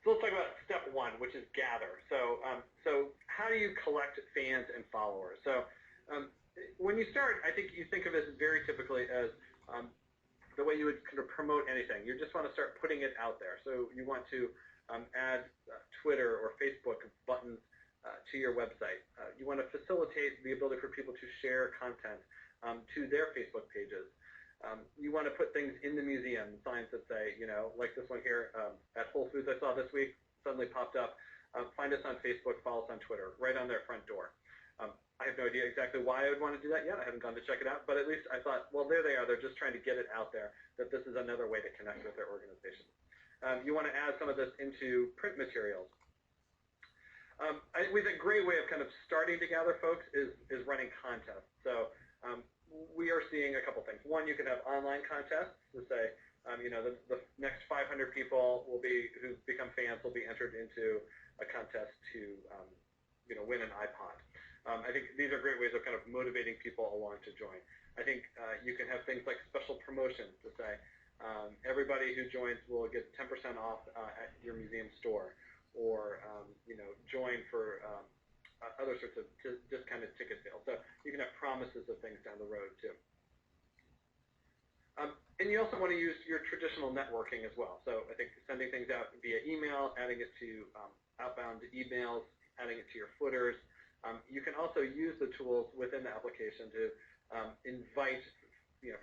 So let's talk about step one, which is gather. So how do you collect fans and followers? So when you start, I think you think of it very typically as the way you would kind of promote anything. You just want to start putting it out there. So you want to add Twitter or Facebook buttons to your website. You want to facilitate the ability for people to share content to their Facebook pages. You want to put things in the museum, signs that say, like this one here at Whole Foods I saw this week, suddenly popped up. Find us on Facebook, follow us on Twitter, right on their front door. I have no idea exactly why I would want to do that yet. I haven't gone to check it out, but at least I thought, well, there they are. They're just trying to get it out there that this is another way to connect with their organization. You want to add some of this into print materials. I think a great way of kind of starting to gather folks is running contests. So we are seeing a couple things. One, you can have online contests to say, the next 500 people who become fans will be entered into a contest to, win an iPod. I think these are great ways of kind of motivating people along to join. I think you can have things like special promotions to say everybody who joins will get 10% off at your museum store, or join for other sorts of discounted ticket sales. So you can have promises of things down the road too. And you also want to use your traditional networking as well. So I think sending things out via email, adding it to outbound emails, adding it to your footers. You can also use the tools within the application to invite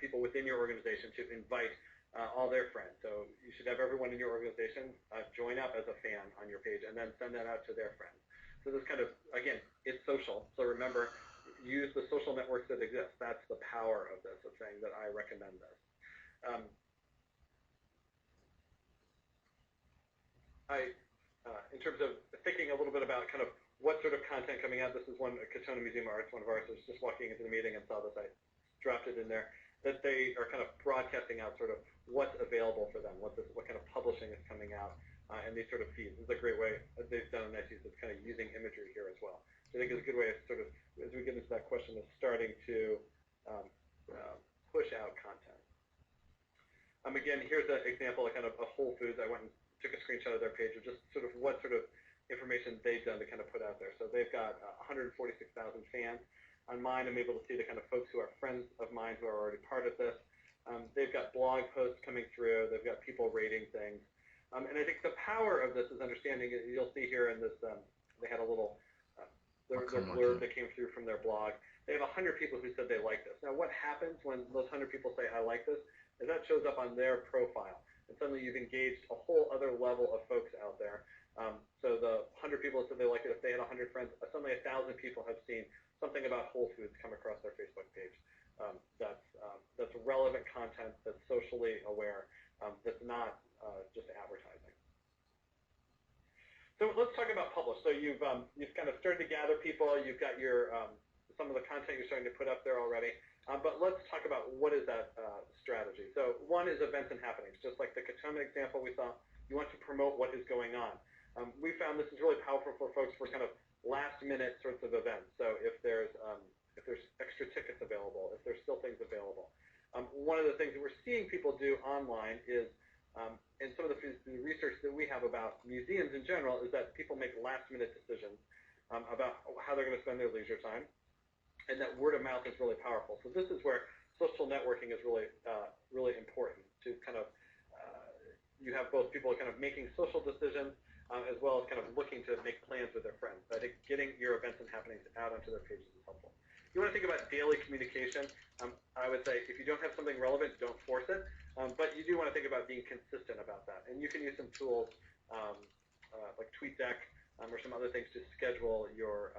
people within your organization to invite all their friends. So you should have everyone in your organization join up as a fan on your page and then send that out to their friends. So this kind of, again, it's social. So remember, use the social networks that exist. That's the power of this, of saying that I recommend this. In terms of thinking a little bit about kind of what sort of content coming out, this is one, Katona Museum of Art's one of ours, was just walking into the meeting and saw this, I dropped it in there, that they are kind of broadcasting out sort of what's available for them, what kind of publishing is coming out, and these sort of feeds. This is a great way, they've done a nice use of kind of using imagery here as well. So I think it's a good way of sort of, as we get into that question, of starting to push out content. Again, here's an example of kind of a Whole Foods. I went and took a screenshot of their page of just sort of what sort of information they've done to kind of put out there. So they've got 146,000 fans. On mine, I'm able to see the kind of folks who are friends of mine who are already part of this. They've got blog posts coming through. They've got people rating things. And I think the power of this is understanding, you'll see here in this, they had a little their blurb that came through from their blog. They have 100 people who said they like this. Now, what happens when those 100 people say, I like this, is that shows up on their profile. And suddenly you've engaged a whole other level of folks out there. So the 100 people that said they liked it, if they had 100 friends, suddenly 1,000 people have seen something about Whole Foods come across their Facebook page. That's relevant content, that's socially aware, that's not just advertising. So let's talk about publish. So you've kind of started to gather people. You've got your some of the content you're starting to put up there already. But let's talk about what is that strategy. So one is events and happenings. Just like the Katona example we saw, you want to promote what is going on. We found this is really powerful for folks for kind of last-minute sorts of events. So if there's extra tickets available, if there's still things available. One of the things that we're seeing people do online is, and some of the research that we have about museums in general, is that people make last-minute decisions about how they're going to spend their leisure time, and that word of mouth is really powerful. So this is where social networking is really, really important to kind of, you have both people kind of making social decisions as well as kind of looking to make plans with their friends. I think getting your events and happenings out onto their pages is helpful. You want to think about daily communication. I would say if you don't have something relevant, don't force it. But you do want to think about being consistent about that. And you can use some tools like TweetDeck or some other things to schedule your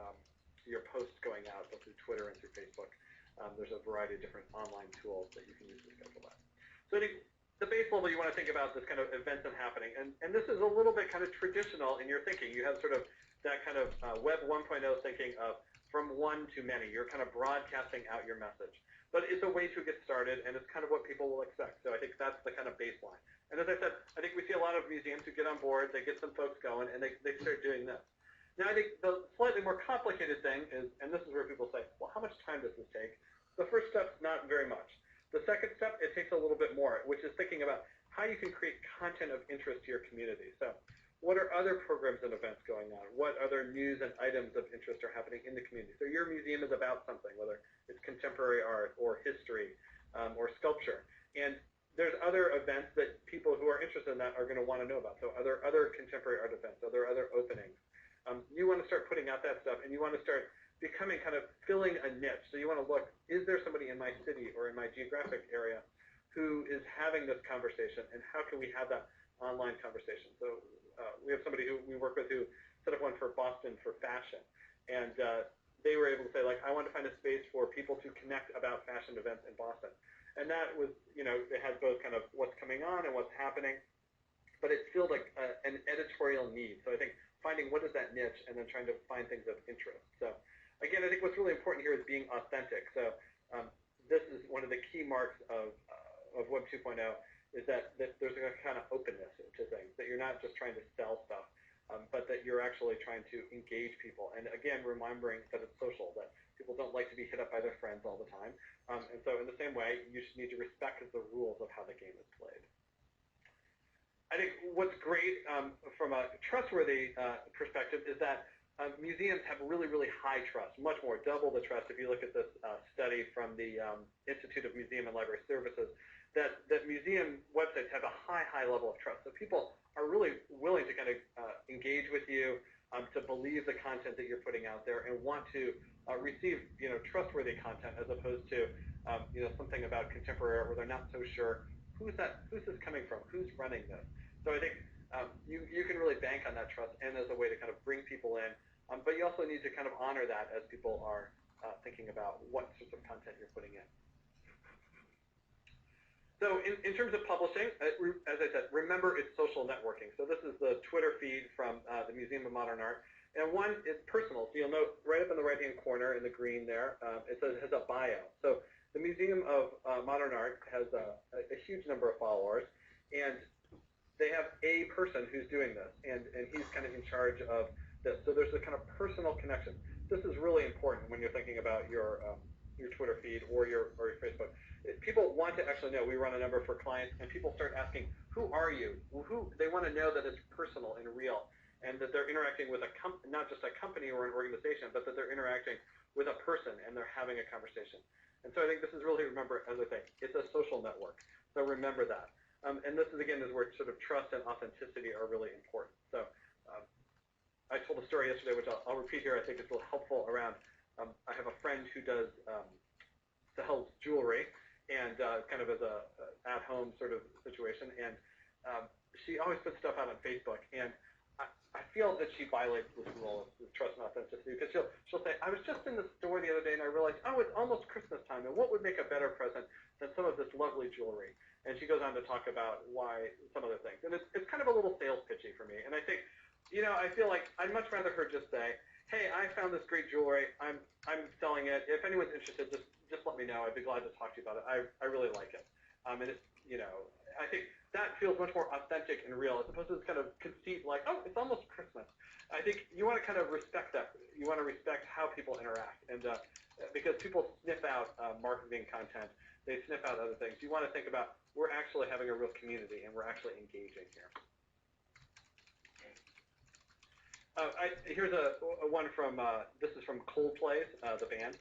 posts going out, both through Twitter and through Facebook. There's a variety of different online tools that you can use to schedule that. So the base level, you want to think about this kind of events and happening. And this is a little bit kind of traditional in your thinking. You have sort of that kind of Web 1.0 thinking of from one to many. You're kind of broadcasting out your message. But it's a way to get started, and it's kind of what people will expect. So I think that's the kind of baseline. And as I said, I think we see a lot of museums who get on board, they get some folks going, and they start doing this. Now, I think the slightly more complicated thing is, and this is where people say, well, how much time does this take? The first step's not very much. The second step, it takes a little bit more, which is thinking about how you can create content of interest to your community. So what are other programs and events going on? What other news and items of interest are happening in the community? So your museum is about something, whether it's contemporary art or history or sculpture. And there's other events that people who are interested in that are going to want to know about. So other contemporary art events, other openings. You want to start putting out that stuff, and you want to start becoming kind of filling a niche. So you want to look, is there somebody in my city or in my geographic area who is having this conversation, and how can we have that online conversation? So we have somebody who we work with who set up one for Boston for fashion, and they were able to say, like, I want to find a space for people to connect about fashion events in Boston. And that was, you know, it has both kind of what's coming on and what's happening, but it filled like an editorial need. So I think finding what is that niche and then trying to find things of interest. So again, I think what's really important here is being authentic. So this is one of the key marks of Web 2.0 is that there's a kind of openness to things, that you're not just trying to sell stuff, but that you're actually trying to engage people. And again, remembering that it's social, that people don't like to be hit up by their friends all the time. And so in the same way, you just need to respect the rules of how the game is played. I think what's great from a trustworthy perspective is that museums have really, really high trust, much more, double the trust. If you look at this study from the Institute of Museum and Library Services, that museum websites have a high level of trust. So people are really willing to kind of engage with you, to believe the content that you're putting out there, and want to receive, you know, trustworthy content, as opposed to, you know, something about contemporary art where they're not so sure who's this coming from, who's running this. So I think you can really bank on that trust, and as a way to kind of bring people in, but you also need to kind of honor that as people are thinking about what sorts of content you're putting in. So in terms of publishing, as I said, remember it's social networking. So this is the Twitter feed from the Museum of Modern Art. And one is personal. So you'll note right up in the right-hand corner in the green there, it says it has a bio. So the Museum of Modern Art has a huge number of followers, and they have a person who's doing this, and he's kind of in charge of this. So there's a kind of personal connection. This is really important when you're thinking about your Twitter feed or your Facebook. People want to actually know. We run a number for clients, and people start asking, who are you? They want to know that it's personal and real, and that they're interacting with not just a company or an organization, but that they're interacting with a person, and they're having a conversation. And so I think this is really, remember, as I say, it's a social network. So remember that. And this is, again, is where sort of trust and authenticity are really important. So I told a story yesterday, which I'll repeat here. I think it's a little helpful around, I have a friend who sells jewelry, and kind of as a at-home sort of situation, and she always puts stuff out on Facebook, and I feel that she violates this rule of trust and authenticity, because she'll say, I was just in the store the other day, and I realized, oh, it's almost Christmas time, and what would make a better present than some of this lovely jewelry? And she goes on to talk about why some other things, and it's kind of a little sales pitchy for me, and I think, you know, I feel like I'd much rather her just say, hey, I found this great jewelry, I'm selling it, if anyone's interested, just let me know. I'd be glad to talk to you about it. I really like it. And it's, you know, I think that feels much more authentic and real, as opposed to this kind of conceit like, oh, it's almost Christmas. I think you want to kind of respect that. You want to respect how people interact. And because people sniff out marketing content, they sniff out other things. You want to think about, we're actually having a real community, and we're actually engaging here. Here's one from, this is from Coldplay, the band.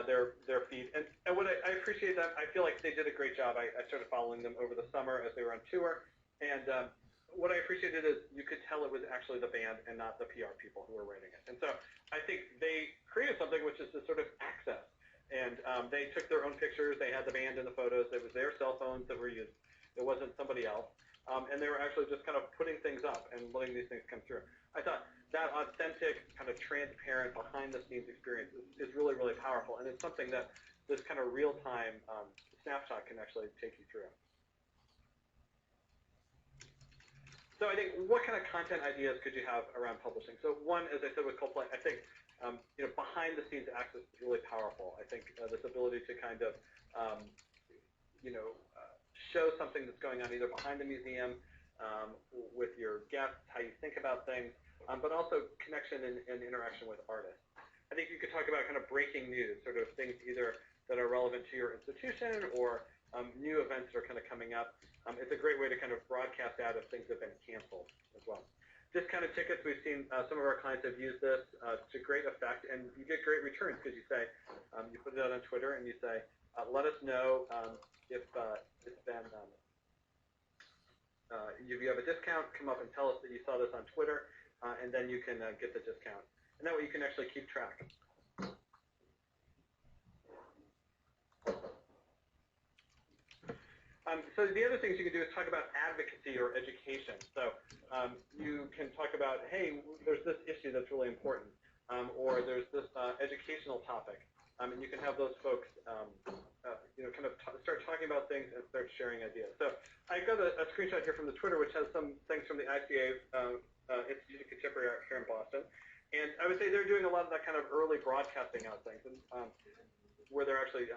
Their feed, and what I appreciate that, I feel like they did a great job. I started following them over the summer as they were on tour, and what I appreciated is you could tell it was actually the band and not the PR people who were writing it. And so I think they created something which is this sort of access, and they took their own pictures. They had the band in the photos. It was their cell phones that were used. It wasn't somebody else, and they were actually just kind of putting things up and letting these things come through. I thought that authentic, kind of transparent, behind-the-scenes experience is really, really powerful, and it's something that this kind of real-time snapshot can actually take you through. So I think, what kind of content ideas could you have around publishing? So one, as I said with Coldplay, I think you know, behind-the-scenes access is really powerful. I think this ability to kind of you know, show something that's going on either behind the museum, with your guests, how you think about things, but also connection and interaction with artists. I think you could talk about kind of breaking news, sort of things either that are relevant to your institution or new events that are kind of coming up. It's a great way to kind of broadcast out if things have been canceled as well. Discounted tickets, we've seen some of our clients have used this to great effect, and you get great returns because you say, you put it out on Twitter and you say, let us know if it's been, if you have a discount, come up and tell us that you saw this on Twitter, and then you can get the discount. And that way you can actually keep track. So the other things you can do is talk about advocacy or education. So you can talk about, hey, there's this issue that's really important, or there's this educational topic, and you can have those folks, kind of start talking about things and start sharing ideas. So I got a screenshot here from the Twitter, which has some things from the ICA Institute of Contemporary Art here in Boston, and I would say they're doing a lot of that kind of early broadcasting out things, and, where they're actually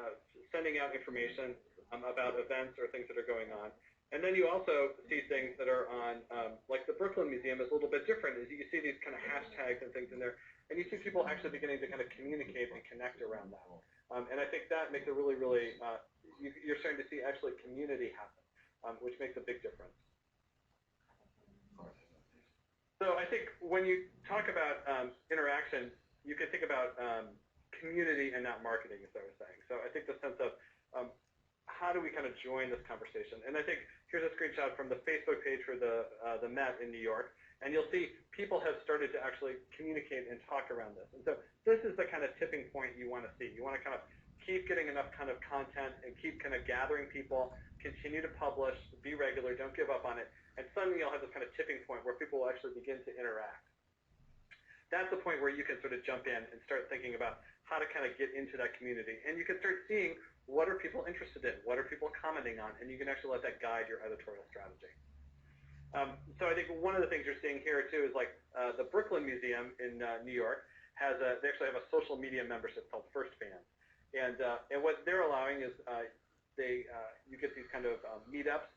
sending out information about events or things that are going on. And then you also see things that are on, like the Brooklyn Museum is a little bit different, is you see these kind of hashtags and things in there, and you see people actually beginning to kind of communicate and connect around that. And I think that makes it really, really, you're starting to see actually community happen, which makes a big difference. So I think when you talk about interaction, you can think about community and not marketing, as I was saying. So I think the sense of how do we kind of join this conversation? And I think here's a screenshot from the Facebook page for the Met in New York, and you'll see people have started to actually communicate and talk around this. And so this is the kind of tipping point you want to see. You want to kind of keep getting enough kind of content and keep kind of gathering people, continue to publish, be regular, don't give up on it, and suddenly you'll have this kind of tipping point where people will actually begin to interact. That's the point where you can sort of jump in and start thinking about how to kind of get into that community. And you can start seeing what are people interested in, what are people commenting on, and you can actually let that guide your editorial strategy. So I think one of the things you're seeing here too is like the Brooklyn Museum in New York has they actually have a social media membership called First Fans. And what they're allowing is you get these kind of meetups,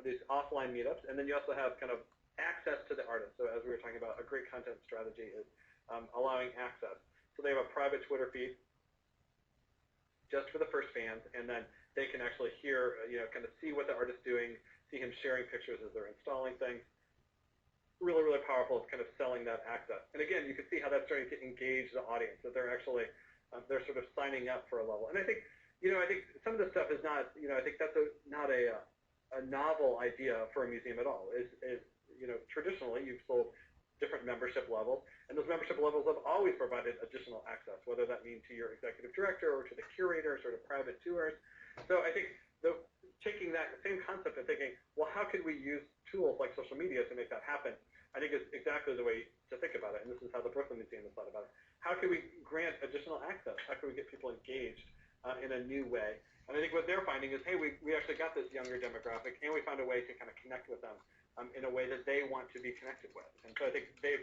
these offline meetups, and then you also have kind of access to the artist. So as we were talking about, a great content strategy is allowing access. So they have a private Twitter feed just for the First Fans, and then they can actually hear, kind of see what the artist's doing, see him sharing pictures as they're installing things. Really, really powerful of kind of selling that access. And again, you can see how that's starting to engage the audience, that they're actually, they're sort of signing up for a level. And I think, I think some of this stuff is not, I think that's not a novel idea for a museum at all. Traditionally you've sold different membership levels, and those membership levels have always provided additional access, whether that means to your executive director or to the curator, sort of private tours. So I think taking that same concept and thinking, well, how could we use tools like social media to make that happen, I think is exactly the way to think about it, and this is how the Brooklyn Museum has thought about it. How can we grant additional access? How can we get people engaged in a new way? And I think what they're finding is, hey, we actually got this younger demographic, and we found a way to kind of connect with them in a way that they want to be connected with. And so I think they've